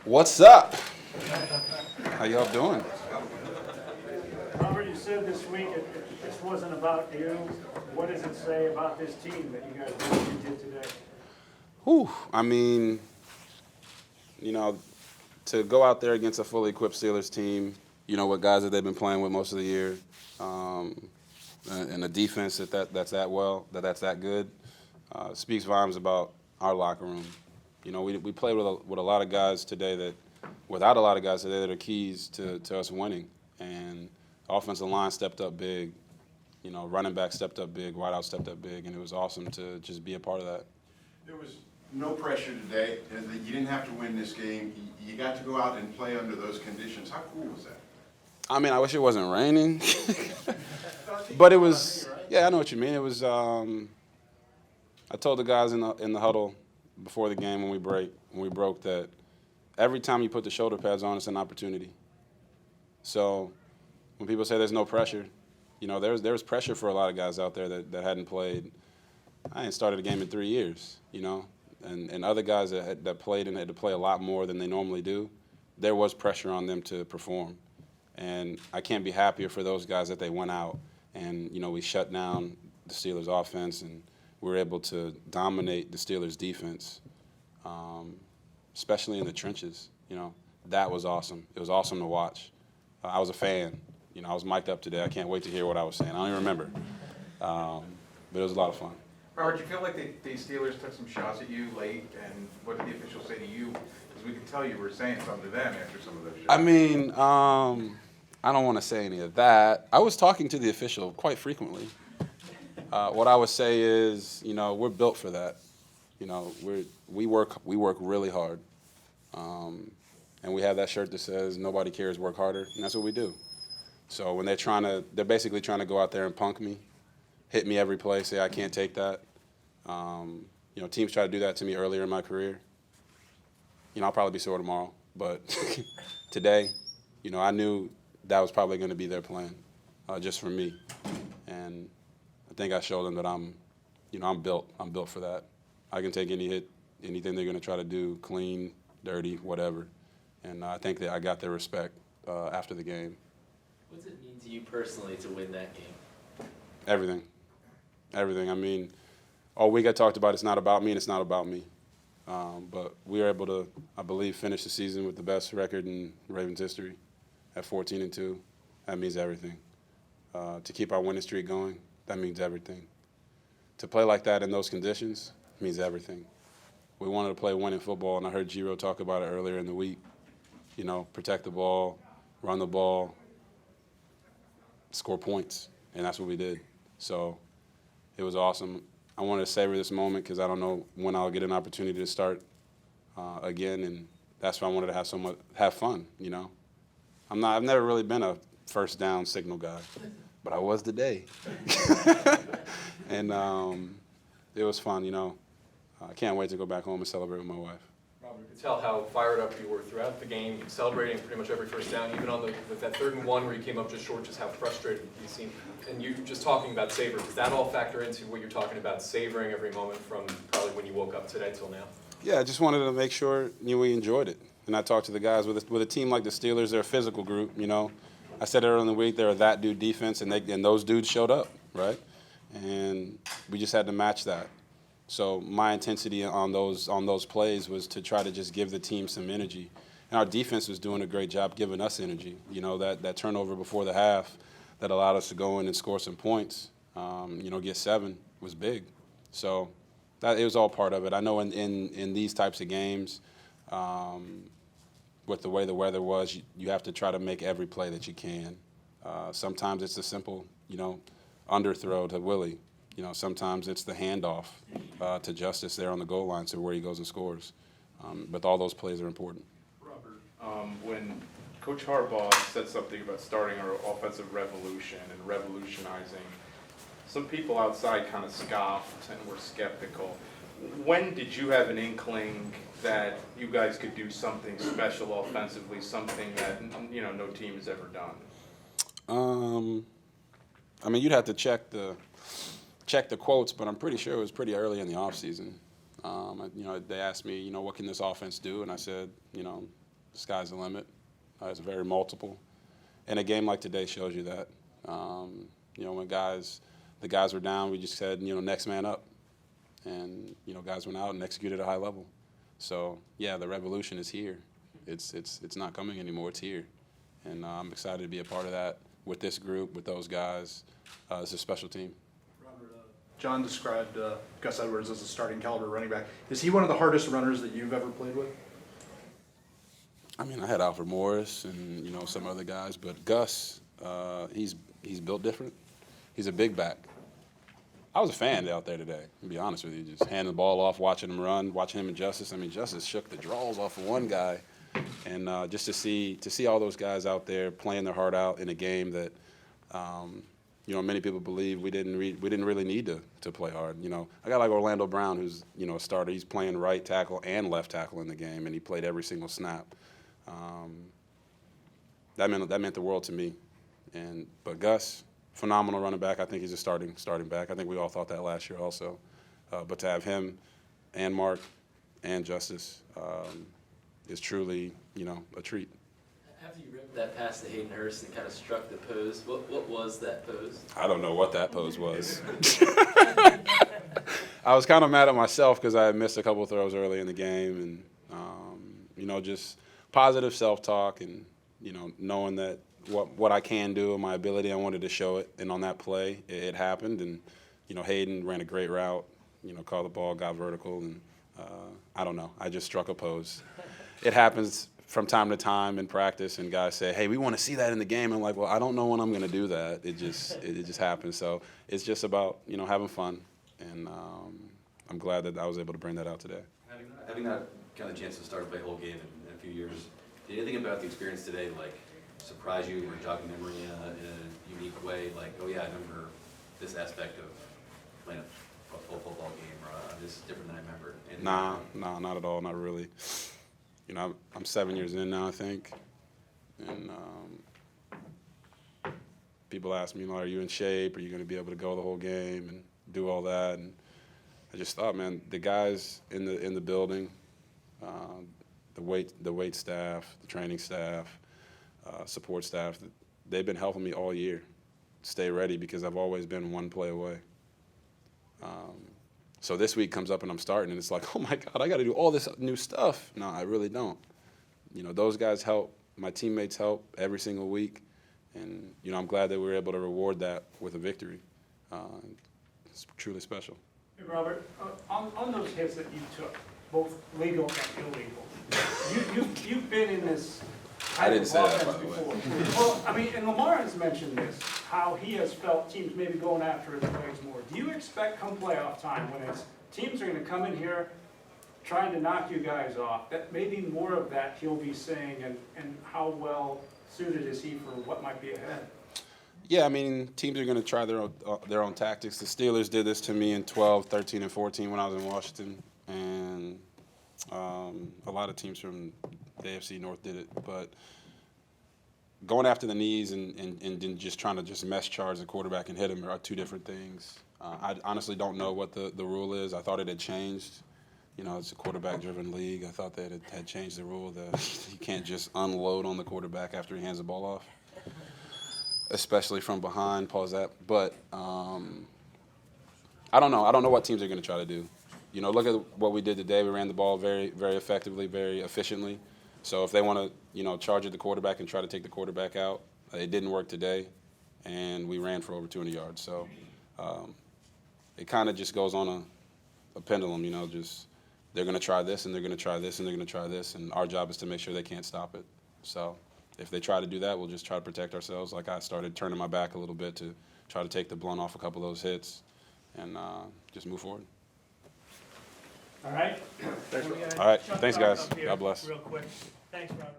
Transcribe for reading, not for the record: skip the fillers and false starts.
What's up? How y'all doing? Robert, you said this week this wasn't about you. What does it say about this team that you guys did what you did today? Whew. I mean, to go out there against a fully equipped Steelers team, with guys that they've been playing with most of the year, and a defense that's that good, speaks volumes about our locker room. We played with a lot of guys today without a lot of guys today that are keys to us winning. And offensive line stepped up big, running back stepped up big, wideout stepped up big, and it was awesome to just be a part of that. There was no pressure today. You didn't have to win this game. You got to go out and play under those conditions. How cool was that? I mean, I wish it wasn't raining, but it was. Yeah, I know what you mean. It was. I told the guys in the huddle before the game when we broke that every time you put the shoulder pads on, it's an opportunity. So when people say there's no pressure, there's pressure for a lot of guys out there that hadn't played. I ain't started a game in 3 years, and other guys that played and had to play a lot more than they normally do, there was pressure on them to perform. And I can't be happier for those guys that they went out and, we shut down the Steelers offense and we were able to dominate the Steelers defense, especially in the trenches. That was awesome. It was awesome to watch. I was a fan. I was mic'd up today. I can't wait to hear what I was saying. I don't even remember. But it was a lot of fun. Robert, do you feel like the Steelers took some shots at you late, and what did the officials say to you? Because we could tell you were saying something to them after some of those shots. I mean, I don't want to say any of that. I was talking to the official quite frequently. What I would say is, we're built for that. We work really hard, and we have that shirt that says "Nobody cares, work harder," and that's what we do. So when they're basically trying to go out there and punk me, hit me every play, say I can't take that. Teams try to do that to me earlier in my career. I'll probably be sore tomorrow, but today, I knew that was probably going to be their plan, just for me. And I think I showed them that I'm built. I'm built for that. I can take any hit, anything they're going to try to do, clean, dirty, whatever. And I think that I got their respect after the game. What does it mean to you personally to win that game? Everything. I mean, all week I talked about it's not about me and it's not about me. But we were able to, I believe, finish the season with the best record in Ravens history at 14-2. That means everything. To keep our winning streak going, that means everything. To play like that in those conditions means everything. We wanted to play winning football, and I heard Giro talk about it earlier in the week. Protect the ball, run the ball, score points, and that's what we did. So it was awesome. I wanted to savor this moment because I don't know when I'll get an opportunity to start again, and that's why I wanted to have fun. I've never really been a first down signal guy, but I was today, and it was fun. I can't wait to go back home and celebrate with my wife. Robert, you could tell how fired up you were throughout the game, celebrating pretty much every first down, even on with that 3rd and 1 where you came up just short, just how frustrated you seemed. And you just talking about savor, does that all factor into what you're talking about, savoring every moment from probably when you woke up today till now? Yeah, I just wanted to make sure we enjoyed it. And I talked to the guys with a team like the Steelers. They're a physical group. I said earlier in the week they're a that dude defense, and those dudes showed up, right? And we just had to match that. So my intensity on those plays was to try to just give the team some energy. And our defense was doing a great job giving us energy. That turnover before the half that allowed us to go in and score some points, get 7 was big. So it was all part of it. I know in these types of games, with the way the weather was, you have to try to make every play that you can. Sometimes it's a simple, underthrow to Willie. Sometimes it's the handoff to Justice there on the goal line to where he goes and scores. But all those plays are important. Robert, when Coach Harbaugh said something about starting our offensive revolution and revolutionizing, some people outside kind of scoffed and were skeptical. When did you have an inkling that you guys could do something special offensively, something that no team has ever done? I mean, you'd have to check the quotes, but I'm pretty sure it was pretty early in the offseason. They asked me, what can this offense do? And I said, sky's the limit. It's very multiple. And a game like today shows you that. When the guys were down, we just said, next man up. And, guys went out and executed at a high level. So, yeah, the revolution is here. It's not coming anymore. It's here. And I'm excited to be a part of that with this group, with those guys. It's a special team. Robert, John described Gus Edwards as a starting caliber running back. Is he one of the hardest runners that you've ever played with? I mean, I had Alfred Morris and, some other guys, but Gus, he's built different. He's a big back. I was a fan out there today, to be honest with you. Just handing the ball off, watching him run, watching him and Justice. I mean, Justice shook the draws off of one guy. And just to see all those guys out there playing their heart out in a game that, many people believe we didn't really need to play hard. A guy like Orlando Brown, who's, a starter, he's playing right tackle and left tackle in the game, and he played every single snap. That meant the world to me. But Gus, phenomenal running back. I think he's a starting back. I think we all thought that last year also. But to have him and Mark and Justice is truly, a treat. After you ripped that pass to Hayden Hurst and kind of struck the pose, what was that pose? I don't know what that pose was. I was kind of mad at myself because I had missed a couple of throws early in the game, and just positive self-talk and knowing that what I can do and my ability, I wanted to show it. And on that play, it happened. And Hayden ran a great route. Caught the ball, got vertical, and I don't know. I just struck a pose. It happens from time to time in practice, and guys say, "Hey, we want to see that in the game." I'm like, "Well, I don't know when I'm going to do that. It just happens." So it's just about having fun, and I'm glad that I was able to bring that out today. Having that kind of chance to start play a whole game in a few years, did anything about the experience today surprise you or jog your memory in a unique way? Like, oh yeah, I remember this aspect of playing a full football game, or this is different than I remember. Nah, not at all, not really. I'm 7 years in now, I think, and people ask me, are you in shape? Are you going to be able to go the whole game and do all that? And I just thought, man, the guys in the building, the weight staff, the training staff, support staff, they've been helping me all year stay ready because I've always been one play away. So this week comes up and I'm starting, and it's like, oh my God, I got to do all this new stuff. No, I really don't. Those guys help, my teammates help every single week, and I'm glad that we were able to reward that with a victory. It's truly special. Hey, Robert, on those hits that you took, both legal and illegal, you've been in this I didn't say that, by offense the way. before. Well, I mean, and Lamar has mentioned this, how he has felt teams maybe going after his plays more. Do you expect come playoff time, when teams are going to come in here trying to knock you guys off, that maybe more of that he'll be saying, and how well suited is he for what might be ahead? Yeah, I mean, teams are going to try their own tactics. The Steelers did this to me in 12, 13, and 14 when I was in Washington, and a lot of teams from the AFC North did it. But going after the knees and just trying to just mesh charge the quarterback and hit him are two different things. I honestly don't know what the rule is. I thought it had changed. It's a quarterback-driven league. I thought that it had changed the rule that you can't just unload on the quarterback after he hands the ball off, especially from behind. Pause that. But I don't know. I don't know what teams are going to try to do. Look at what we did today. We ran the ball very, very effectively, very efficiently. So if they want to, charge at the quarterback and try to take the quarterback out, it didn't work today, and we ran for over 200 yards. So it kind of just goes on a pendulum, just they're going to try this, and they're going to try this, and they're going to try this, and our job is to make sure they can't stop it. So if they try to do that, we'll just try to protect ourselves. Like I started turning my back a little bit to try to take the blunt off a couple of those hits and just move forward. All right? All right. Thanks, guys. God bless. Real quick. Thanks, Robert.